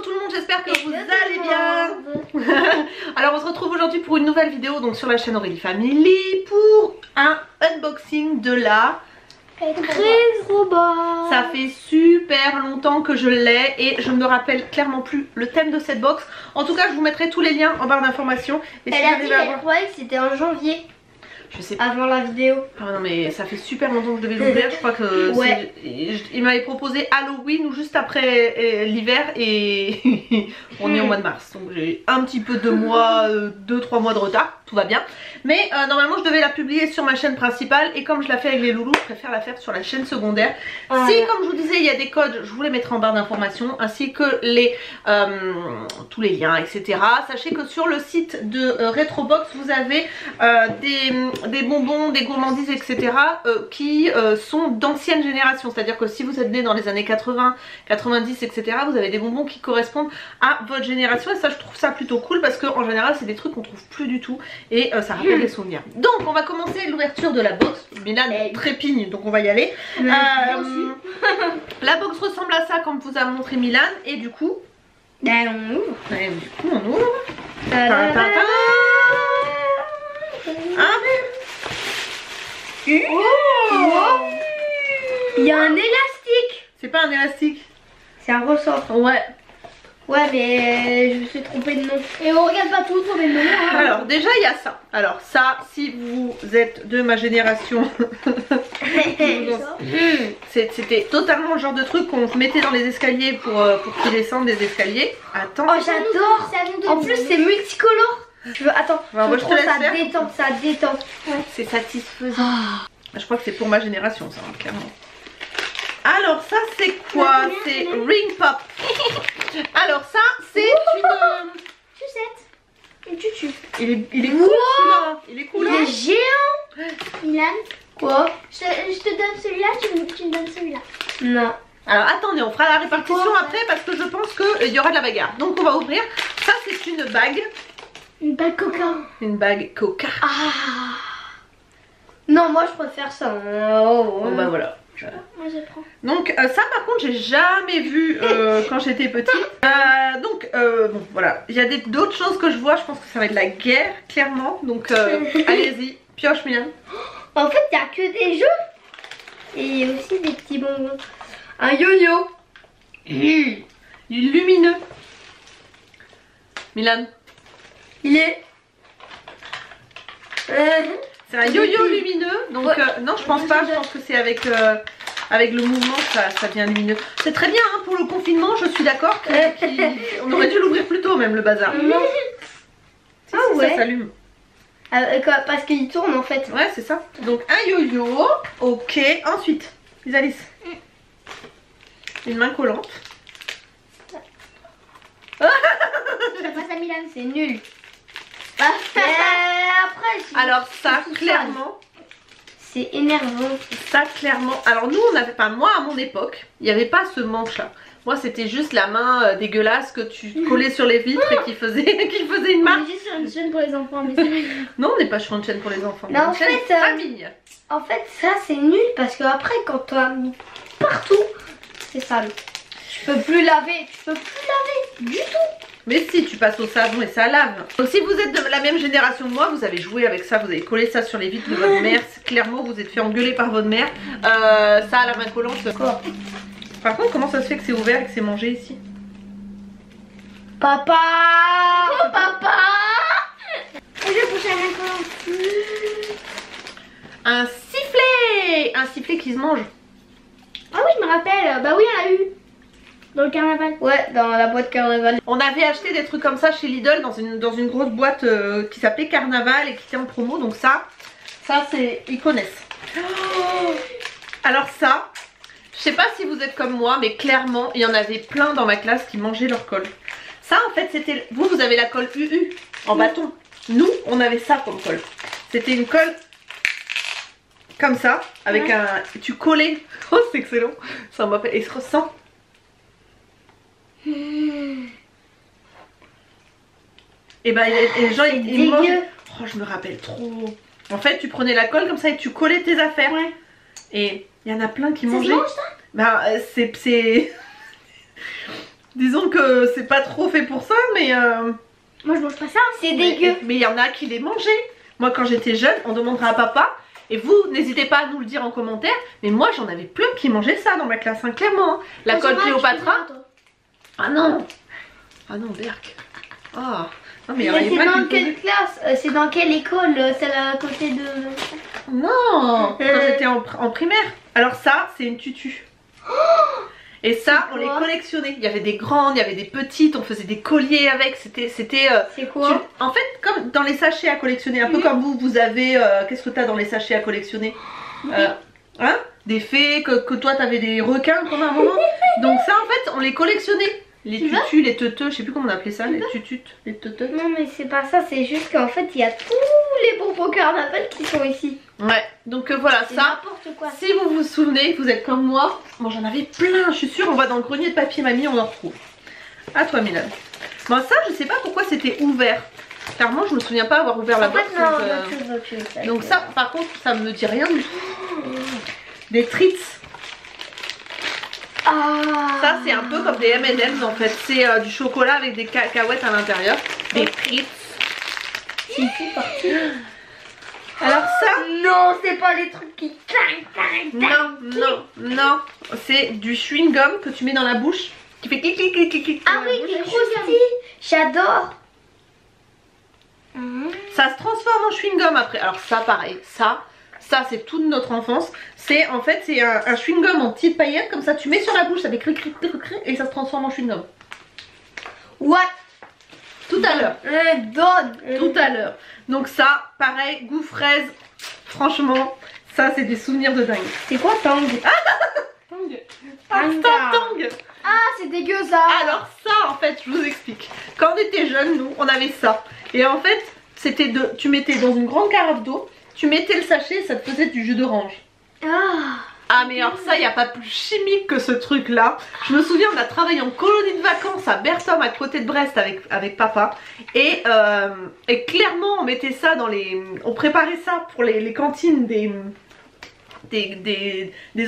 tout le monde, j'espère que vous allez bien. Alors on se retrouve aujourd'hui pour une nouvelle vidéo donc sur la chaîne Aurélie Family pour un unboxing de la Robot. Ça fait super longtemps que je l'ai et je ne me rappelle clairement plus le thème de cette box. En tout cas je vous mettrai tous les liens en barre d'informations. Elle a dit qu'elle croyait que c'était en janvier. Je sais pas. Avant la vidéo. Ah non mais ça fait super longtemps que je devais l'ouvrir. Je crois que ouais. Il m'avait proposé Halloween ou juste après l'hiver et on est au mois de mars. Donc j'ai un petit peu de mois, 2-3 mois de retard. Tout va bien. Mais normalement je devais la publier sur ma chaîne principale et comme je la fais avec les loulous, je préfère la faire sur la chaîne secondaire. Si comme je vous disais il y a des codes, je vous les mettrai en barre d'informations ainsi que tous les liens etc. Sachez que sur le site de Retrobox vous avez des bonbons, des gourmandises etc. Qui sont d'ancienne génération. C'est à dire que si vous êtes né dans les années 80, 90 etc. vous avez des bonbons qui correspondent à votre génération et ça je trouve ça plutôt cool parce que en général c'est des trucs qu'on trouve plus du tout et ça rappelle des souvenirs. Donc on va commencer l'ouverture de la box. Milan trépigne donc on va y aller. La box ressemble à ça comme vous a montré Milan et du coup on ouvre. On ouvre. Il y a un élastique. C'est pas un élastique. C'est un ressort. Ouais. Ouais mais je me suis trompée de nom. Et on regarde pas tout pour les noms hein. Alors déjà il y a ça. Alors ça si vous êtes de ma génération c'était totalement le genre de truc qu'on mettait dans les escaliers pour qu'ils descendent des escaliers. Attends. Oh j'adore. En plus c'est multicolore. Je veux, attends, je te laisse ça faire. détend, ça détend. Ouais. C'est satisfaisant. Je crois que c'est pour ma génération ça, clairement. Alors ça c'est quoi? C'est Ring Pop. Alors ça c'est une sucette. Une tutu. Il est cool celui-là. Il est cool. Il est géant. Milan, quoi? je te donne celui-là, tu me donnes celui-là. Non. Alors attendez, on fera la répartition après parce que je pense qu'il y aura de la bagarre. Donc on va ouvrir. Ça c'est une bague. Une bague Coca. Une bague Coca. Ah. Non, moi je préfère ça. Bon bah voilà. Moi je prends. Donc ça par contre j'ai jamais vu quand j'étais petite. Donc bon voilà, il y a d'autres choses que je vois, je pense que ça va être la guerre clairement. Donc allez-y, pioche Milan. En fait il n'y a que des jeux. Et aussi des petits bonbons. Un yo-yo. Il est lumineux. Milan. Il est... C'est un yo-yo lumineux. Donc non je pense pas, je pense que c'est avec le mouvement ça devient lumineux. C'est très bien hein, pour le confinement, je suis d'accord. On aurait dû l'ouvrir plus tôt même le bazar. Non. Si, ouais. Ça s'allume. Parce qu'il tourne en fait. Ouais c'est ça. Donc un yo-yo. Ok. Ensuite, Isalis. Une main collante. Je passe à Milan. C'est nul. Après, alors ça clairement c'est énervant. Ça clairement. Alors nous on n'avait pas, moi à mon époque il n'y avait pas ce manche là. Moi c'était juste la main dégueulasse que tu collais sur les vitres et qui faisait une marque. On est juste sur une chaîne pour les enfants mais non on n'est pas sur une chaîne pour les enfants. Non, en fait, famille. En fait ça c'est nul parce que après quand tu as mis partout c'est sale. Tu peux plus laver du tout. Mais si tu passes au savon et ça lave. Donc si vous êtes de la même génération que moi, vous avez joué avec ça, vous avez collé ça sur les vitres de votre mère. Clairement vous êtes fait engueuler par votre mère. Ça à la main collante. Par contre comment ça se fait que c'est ouvert et que c'est mangé ici? Papa. Oh papa. Et je bouge à la main. Un sifflet. Un sifflet qui se mange. Ah oui je me rappelle, bah oui on l'a eu. Dans le carnaval. Ouais, dans la boîte carnaval. On avait acheté des trucs comme ça chez Lidl dans une grosse boîte qui s'appelait Carnaval et qui était en promo. Donc ça c'est... Ils connaissent. Oh alors ça, je sais pas si vous êtes comme moi, mais clairement, il y en avait plein dans ma classe qui mangeaient leur colle. Ça en fait c'était... Vous avez la colle UU en bâton. Nous, on avait ça comme colle. C'était une colle comme ça, avec un... Tu collais. Oh c'est excellent. Ça m'appelle... Et il se ressent. Et bah les gens ils mangent. Oh je me rappelle trop. En fait tu prenais la colle comme ça et tu collais tes affaires. Ouais. Et il y en a plein qui mangeaient. Ça se mange ça? Bah c'est Disons que c'est pas trop fait pour ça, mais Moi je mange pas ça. C'est dégueu. mais il y en a qui les mangeaient. Moi quand j'étais jeune, on demandera à papa. Et vous, n'hésitez pas à nous le dire en commentaire. Mais moi j'en avais plein qui mangeaient ça dans ma classe, hein, clairement. Hein. La colle Cléopatra. Ah non. Ah non, Berk. Ah. Non, mais Mais c'est dans qui quelle classe? C'est dans quelle école? Celle à côté de... Non, quand j'étais en primaire. Alors ça, c'est une tutu. Et ça, on les collectionnait. Il y avait des grandes, il y avait des petites, on faisait des colliers avec. C'était. C'est quoi? En fait, comme dans les sachets à collectionner, un peu comme vous avez. Qu'est-ce que t'as dans les sachets à collectionner? Hein? Des fées, que toi t'avais des requins comme à un moment. Donc ça, en fait, on les collectionnait. Les tutus, les teuteux, je sais plus comment on appelait ça, les tututes, les teuteux. Non mais c'est pas ça, c'est juste qu'en fait il y a tous les bonbons carnaval qui sont ici. Ouais, donc voilà, C'est ça, n'importe quoi. si vous vous souvenez, vous êtes comme moi, bon j'en avais plein, je suis sûre, on va dans le grenier de papy mamie, on en retrouve. À toi Milan. Bon ça, je sais pas pourquoi c'était ouvert. Clairement, je me souviens pas avoir ouvert la boîte. Donc ça, par contre, ça me dit rien du tout. Des treats. Ah. Ça c'est un peu comme des M&M's en fait, c'est du chocolat avec des cacahuètes à l'intérieur. Des treats. C'est tout parti. Alors ça, Non, c'est pas les trucs qui... non, c'est du chewing gum que tu mets dans la bouche, qui fait clic clic clic clic clic. Ah oui, qui croustille. J'adore. Ça se transforme en chewing gum après. Alors ça pareil, ça c'est toute notre enfance. C'est en fait c'est un chewing gum en petites paillettes comme ça, tu mets sur la bouche, ça fait cric cric cric cric et ça se transforme en chewing gum. What? Tout à l'heure. Donne. Tout à l'heure. Donc ça, pareil, goût fraise. Franchement, ça c'est des souvenirs de dingue. C'est quoi Tang? Tang. Instant Tang. Ah, c'est dégueu ça. Alors ça, en fait, je vous explique. Quand on était jeunes, nous, on avait ça. Et en fait, c'était tu mettais dans une grande carafe d'eau, tu mettais le sachet et ça te faisait du jus d'orange. Ah mais alors ça, il n'y a pas plus chimique que ce truc là. Je me souviens, on a travaillé en colonie de vacances à Bertom à côté de Brest avec papa. Et clairement on mettait ça dans les... On préparait ça pour les cantines des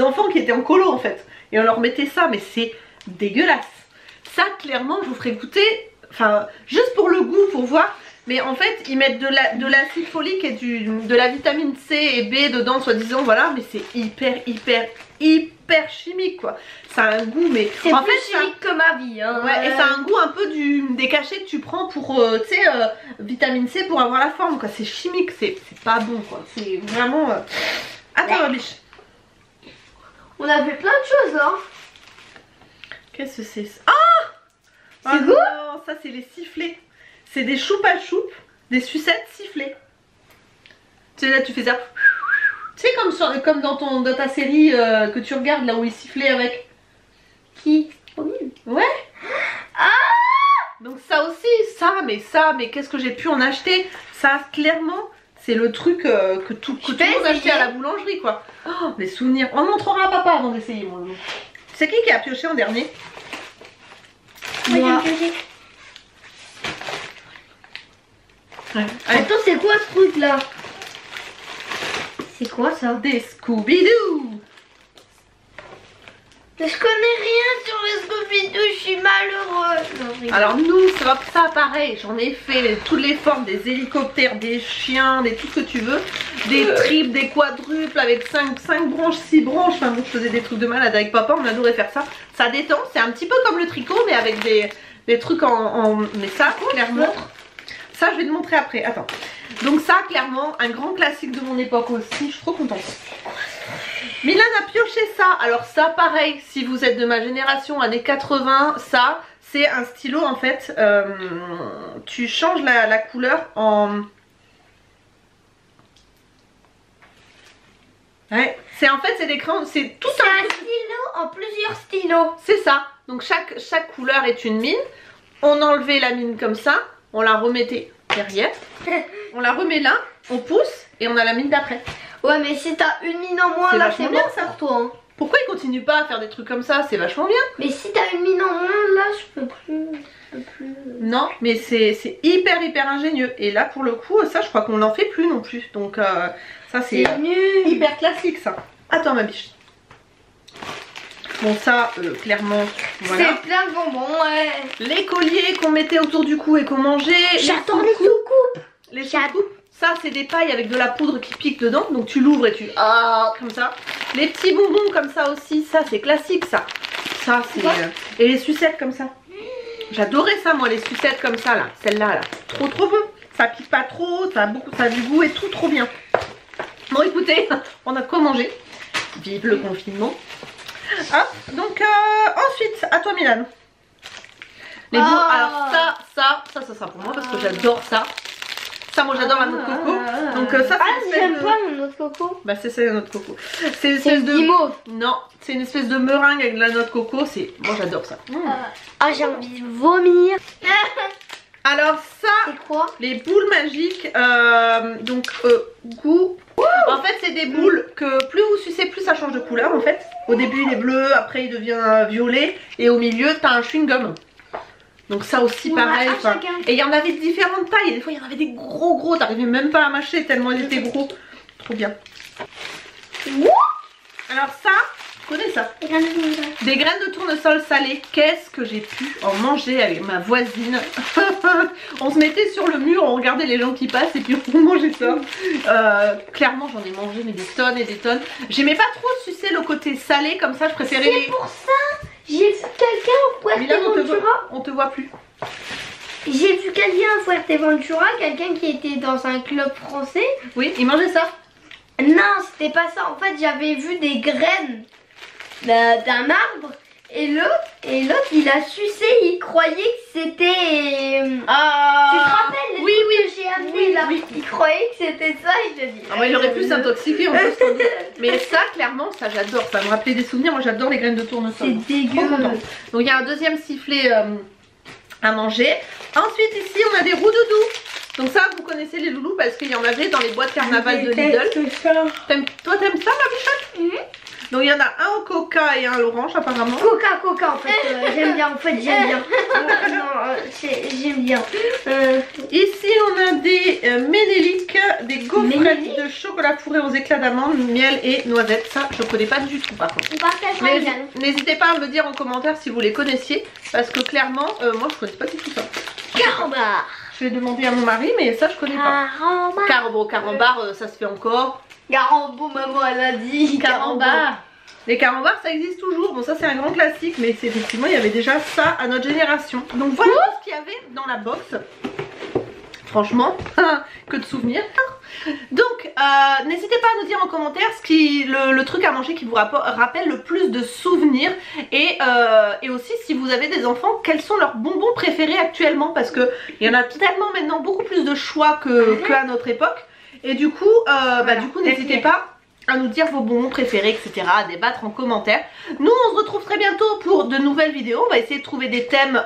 enfants qui étaient en colo en fait. Et on leur mettait ça, mais c'est dégueulasse. Ça clairement je vous ferai goûter, enfin juste pour le goût, pour voir. Mais en fait ils mettent de l'acide folique et de la vitamine C et B dedans soi-disant, voilà. Mais c'est hyper chimique quoi. Ça a un goût mais... C'est en plus fait, chimique que ma vie hein. Ouais, et ça a un goût un peu des cachets que tu prends pour, tu sais, vitamine C pour avoir la forme quoi. C'est chimique, c'est pas bon quoi. C'est vraiment... Attends ma biche. On a fait plein de choses hein. Qu'est-ce que c'est? Ah, c'est oh non, ça c'est les sifflets. C'est des choups à choups, des sucettes sifflées. Tu sais là tu fais ça. Tu sais comme dans ta série que tu regardes là où ils sifflaient avec. Qui? Ouais. Ah. Donc ça aussi, mais qu'est-ce que j'ai pu en acheter? Ça clairement c'est le truc que tout le monde achetait à la boulangerie quoi. Oh, les souvenirs. On montrera à papa avant d'essayer mon loup. C'est qui a pioché en dernier? Moi. Ouais. Attends, c'est quoi ce truc là? C'est quoi ça? Des Scooby-Doo. Je connais rien sur les Scooby-Doo, je suis malheureuse. Alors nous, ça pareil, j'en ai fait toutes les formes, des hélicoptères, des chiens, tout ce que tu veux. Des triples, des quadruples avec 5 branches, 6 branches. Enfin bon, je faisais des trucs de malade avec papa, on adorait faire ça. Ça détend, c'est un petit peu comme le tricot mais avec des trucs Mais ça, clairement... Ça, je vais te montrer après. Attends. Donc ça, clairement, un grand classique de mon époque aussi. Je suis trop contente. Milan a pioché ça. Alors ça, pareil, si vous êtes de ma génération, années 80, ça, c'est un stylo en fait. Tu changes la couleur en... Ouais. C'est des crayons, c'est tout un stylo en plusieurs stylos. C'est ça. Donc chaque couleur est une mine. On enlevait la mine comme ça. On la remettait derrière, on la remet là, on pousse et on a la mine d'après. Ouais mais si t'as une mine en moins là c'est bien ça pour toi hein. Pourquoi ils continuent pas à faire des trucs comme ça? C'est vachement bien. Mais si t'as une mine en moins là je peux plus. Non mais c'est hyper ingénieux. Et là pour le coup ça je crois qu'on n'en fait plus non plus. Donc ça c'est hyper classique ça. Attends ma biche. Bon ça clairement voilà. C'est plein de bonbons, ouais. Les colliers qu'on mettait autour du cou et qu'on mangeait. J'adore les soucoupes. Les soucoupes. Ça c'est des pailles avec de la poudre qui pique dedans. Donc tu l'ouvres et tu comme ça. Les petits bonbons comme ça aussi. Ça c'est classique ça. Ça c'est et les sucettes comme ça. J'adorais ça moi, les sucettes comme ça là. Celle-là là. Trop bon. Ça pique pas trop. Ça a du goût et tout, trop bien. Bon écoutez, on a quoi manger. Vive le confinement. Hop, donc ensuite, à toi Milan. Les boules, alors ça sera pour moi parce que j'adore ça. Ça, moi j'adore la noix de coco. Donc ça c'est j'aime pas la noix de coco. Bah c'est ça la noix de coco. C'est une espèce de guimauve. Non, c'est une espèce de meringue avec de la noix de coco. Moi j'adore ça. Ah j'ai envie de vomir. Alors ça, c'est quoi? Les boules magiques, donc goût. En fait c'est des boules que plus vous sucez plus ça change de couleur en fait. Au début il est bleu, après il devient violet et au milieu t'as un chewing gum. Donc ça aussi pareil. Et il y en avait de différentes tailles, et des fois il y en avait des gros, t'arrivais même pas à mâcher tellement ils étaient gros. Trop bien. Alors ça, tu connais ça? Des graines de tournesol salées. Qu'est-ce que j'ai pu en manger avec ma voisine. On se mettait sur le mur, on regardait les gens qui passent et puis on mangeait ça. Clairement j'en ai mangé mais des tonnes et des tonnes. J'aimais pas trop sucer le côté salé comme ça, je préférais les... C'est pour ça. J'ai vu quelqu'un au Fuerteventura. On te voit plus. J'ai vu quelqu'un à Fuerteventura, quelqu'un qui était dans un club français. Oui, il mangeait ça. Non, c'était pas ça. En fait, j'avais vu des graines d'un arbre. Et l'autre, il a sucé, il croyait que c'était... Tu te rappelles les trucs que j'ai amené là? Il croyait que c'était ça et j'ai dit... Il aurait pu s'intoxiquer en plus. Mais ça, clairement, ça j'adore. Ça me rappelait des souvenirs. Moi j'adore les graines de tournesol. C'est dégueu. Donc il y a un deuxième sifflet à manger. Ensuite ici on a des roux-doudous. Donc ça vous connaissez les loulous parce qu'il y en avait dans les boîtes carnaval de Lidl. Toi t'aimes ça ma bichette? Donc il y en a un au coca et un à l'orange apparemment. Coca en fait, j'aime bien, j'aime bien. Ici on a des ménéliques, des gaufrettes de chocolat fourré aux éclats d'amande, miel et noisettes. Ça je connais pas du tout par contre. Mais n'hésitez pas à me dire en commentaire si vous les connaissiez parce que clairement moi je connais pas du tout ça. Carambar. Je vais demander à mon mari mais ça je connais pas. Carambar ça se fait encore. Carambo, maman elle a dit. Carambar. Les carambars ça existe toujours. Bon ça c'est un grand classique mais effectivement il y avait déjà ça à notre génération. Donc voilà ce qu'il y avait dans la box. Franchement, que de souvenirs. Donc n'hésitez pas à nous dire en commentaire le truc à manger qui vous rappelle le plus de souvenirs. Et aussi si vous avez des enfants, quels sont leurs bonbons préférés actuellement. Parce qu'il y en a tellement maintenant beaucoup plus de choix qu'à notre époque. Et du coup, n'hésitez pas à nous dire vos bonbons préférés, etc. À débattre en commentaire. Nous, on se retrouve très bientôt pour de nouvelles vidéos. On va essayer de trouver des thèmes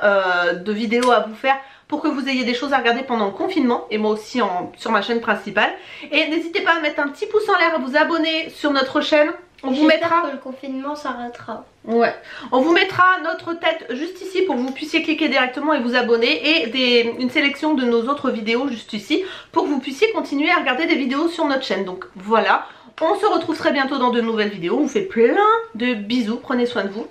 de vidéos à vous faire pour que vous ayez des choses à regarder pendant le confinement. Et moi aussi sur ma chaîne principale. Et n'hésitez pas à mettre un petit pouce en l'air, à vous abonner sur notre chaîne. On vous mettra... que le confinement s'arrêtera. Ouais. On vous mettra notre tête juste ici pour que vous puissiez cliquer directement et vous abonner. Et une sélection de nos autres vidéos juste ici pour que vous puissiez continuer à regarder des vidéos sur notre chaîne. Donc voilà. On se retrouve très bientôt dans de nouvelles vidéos. On vous fait plein de bisous. Prenez soin de vous.